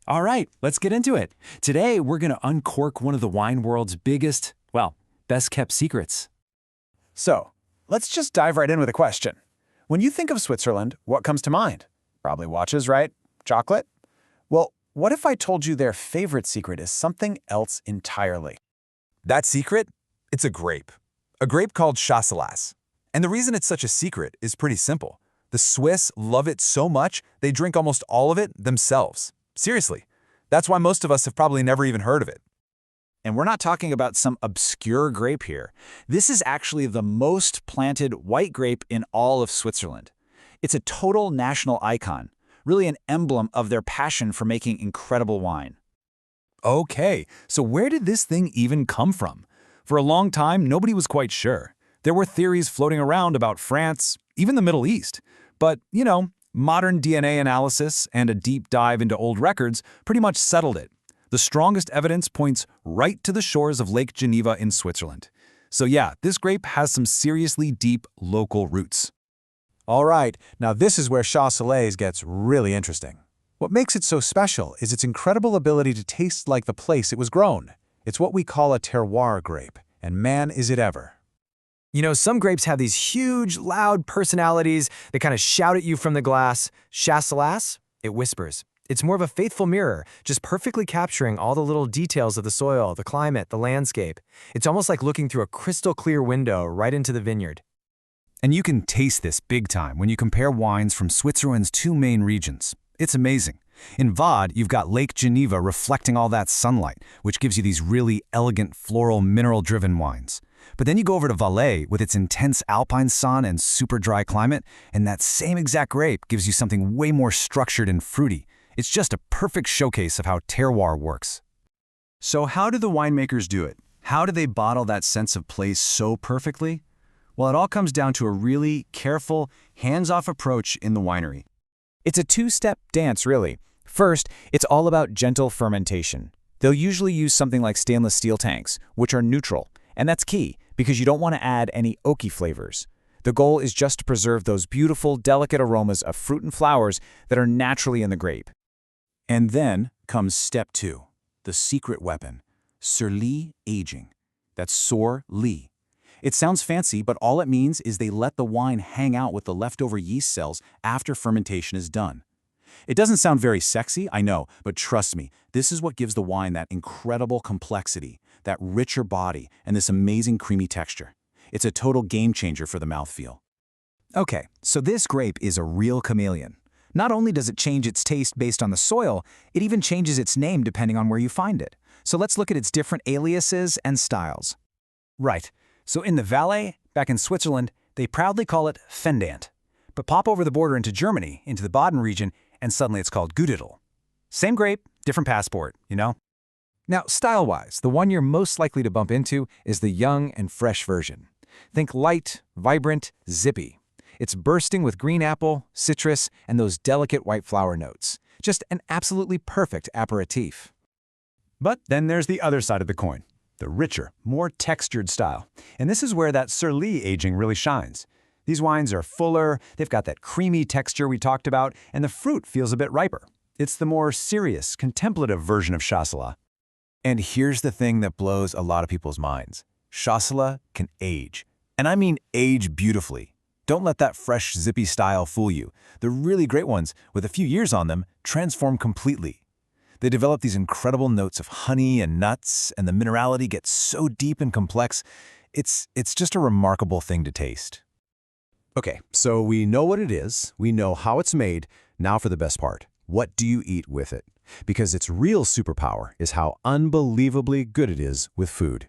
All right, let's get into it. Today, we're going to uncork one of the wine world's biggest, well, best-kept secrets. So, let's just dive right in with a question. When you think of Switzerland, what comes to mind? Probably watches, right? Chocolate? Well, what if I told you their favorite secret is something else entirely? That secret? It's a grape. A grape called Chasselas. And the reason it's such a secret is pretty simple. The Swiss love it so much, they drink almost all of it themselves. Seriously. That's why most of us have probably never even heard of it. And we're not talking about some obscure grape here. This is actually the most planted white grape in all of Switzerland. It's a total national icon, really an emblem of their passion for making incredible wine. Okay, so where did this thing even come from? For a long time, nobody was quite sure. There were theories floating around about France, even the Middle East. But, modern DNA analysis and a deep dive into old records pretty much settled it. The strongest evidence points right to the shores of Lake Geneva in Switzerland. So yeah, this grape has some seriously deep local roots. All right, now this is where Chasselas gets really interesting. What makes it so special is its incredible ability to taste like the place it was grown. It's what we call a terroir grape, and man, is it ever. Some grapes have these huge, loud personalities that kind of shout at you from the glass. Chasselas, it whispers. It's more of a faithful mirror, just perfectly capturing all the little details of the soil, the climate, the landscape. It's almost like looking through a crystal clear window right into the vineyard. And you can taste this big time when you compare wines from Switzerland's two main regions. It's amazing. In Vaud, you've got Lake Geneva reflecting all that sunlight, which gives you these really elegant floral mineral-driven wines. But then you go over to Valais with its intense alpine sun and super dry climate, and that same exact grape gives you something way more structured and fruity. It's just a perfect showcase of how terroir works. So how do the winemakers do it? How do they bottle that sense of place so perfectly? Well, it all comes down to a really careful, hands-off approach in the winery. It's a two-step dance, really. First, it's all about gentle fermentation. They'll usually use something like stainless steel tanks, which are neutral, and that's key because you don't want to add any oaky flavors. The goal is just to preserve those beautiful, delicate aromas of fruit and flowers that are naturally in the grape. And then comes step 2, the secret weapon, sur-lie aging. That's sur-lie. It sounds fancy, but all it means is they let the wine hang out with the leftover yeast cells after fermentation is done. It doesn't sound very sexy, I know, but trust me, this is what gives the wine that incredible complexity, that richer body, and this amazing creamy texture. It's a total game changer for the mouthfeel. Okay, so this grape is a real chameleon. Not only does it change its taste based on the soil, it even changes its name depending on where you find it. So let's look at its different aliases and styles. Right. So in the Valais, back in Switzerland, they proudly call it Fendant. But pop over the border into Germany, into the Baden region, and suddenly it's called Gutedel. Same grape, different passport, Now, style-wise, the one you're most likely to bump into is the young and fresh version. Think light, vibrant, zippy. It's bursting with green apple, citrus, and those delicate white flower notes. Just an absolutely perfect aperitif. But then there's the other side of the coin, the richer, more textured style. And this is where that sur-lie aging really shines. These wines are fuller, they've got that creamy texture we talked about, and the fruit feels a bit riper. It's the more serious, contemplative version of Chasselas. And here's the thing that blows a lot of people's minds. Chasselas can age. And I mean age beautifully. Don't let that fresh, zippy style fool you. The really great ones, with a few years on them, transform completely. They develop these incredible notes of honey and nuts, and the minerality gets so deep and complex, it's just a remarkable thing to taste. Okay, so we know what it is, we know how it's made. Now for the best part. What do you eat with it? Because its real superpower is how unbelievably good it is with food.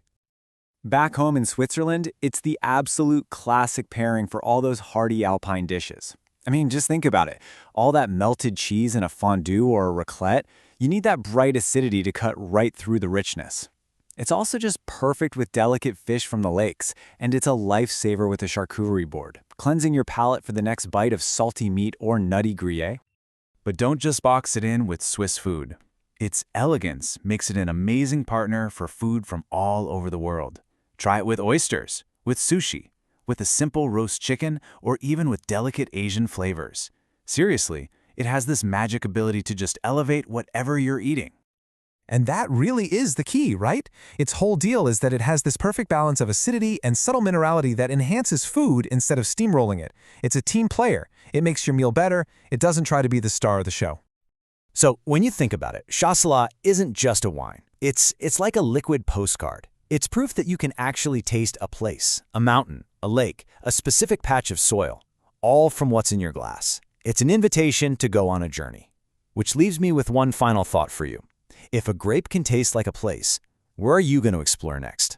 Back home in Switzerland, it's the absolute classic pairing for all those hearty alpine dishes. I mean, just think about it. All that melted cheese in a fondue or a raclette, you need that bright acidity to cut right through the richness. It's also just perfect with delicate fish from the lakes, and it's a lifesaver with a charcuterie board, cleansing your palate for the next bite of salty meat or nutty Gruyere. But don't just box it in with Swiss food. Its elegance makes it an amazing partner for food from all over the world. Try it with oysters, with sushi, with a simple roast chicken, or even with delicate Asian flavors. Seriously, It has this magic ability to just elevate whatever you're eating. And that really is the key, right? Its whole deal is that it has this perfect balance of acidity and subtle minerality that enhances food instead of steamrolling it. It's a team player. It makes your meal better. It doesn't try to be the star of the show. So when you think about it, Chasselas isn't just a wine. It's like a liquid postcard. It's proof that you can actually taste a place, a mountain, a lake, a specific patch of soil, all from what's in your glass. It's an invitation to go on a journey. Which leaves me with one final thought for you. If a grape can taste like a place, where are you going to explore next?